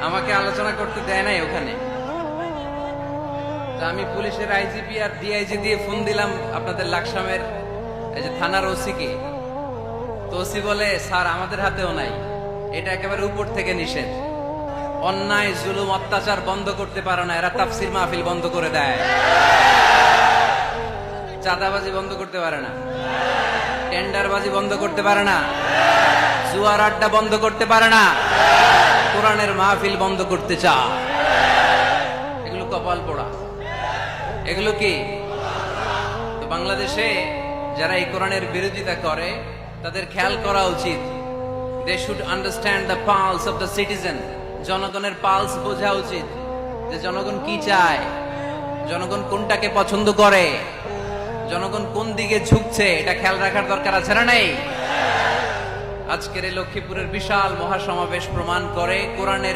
আমাকে আলোচনা করতে দেয় নাই ওখানে। তো আমি পুলিশের আইজিপি আর ডিআইজি দিয়ে ফোন দিলাম আপনাদের লাকসামের এই যে থানার ওসি কে। তো ওসি বলে, স্যার আমাদের হাতেও নাই, এটা একেবারে উপর থেকে নিষেধ। অন্যায় জুলুম অত্যাচার বন্ধ করতে পারে না এরা, তাফসির মাহফিল বন্ধ করে দেয়, চাঁদাবাজি বন্ধ করতে পারে না, টেন্ডারবাজি বন্ধ করতে পারে না, জুয়ার আড্ডা বন্ধ করতে পারে না, কোরআনের মাহফিল বন্ধ করতে চায়। এগুলো কপাল পোড়া, এগুলো কি? তো বাংলাদেশে যারা এই কোরআনের বিরোধিতা করে তাদের খেয়াল করা উচিত। They should understand the pulse of the citizen. জনগণের পালস বোঝা উচিত, যে জনগণ কি চায়, জনগণ কোনটাকে পছন্দ করে, জনগণ কোন দিকে ঝুঁকছে, এটা খেয়াল রাখার দরকার আছে না নেই? আজকের এই লক্ষ্মীপুরের বিশাল মহাসমাবেশ প্রমাণ করে কোরআনের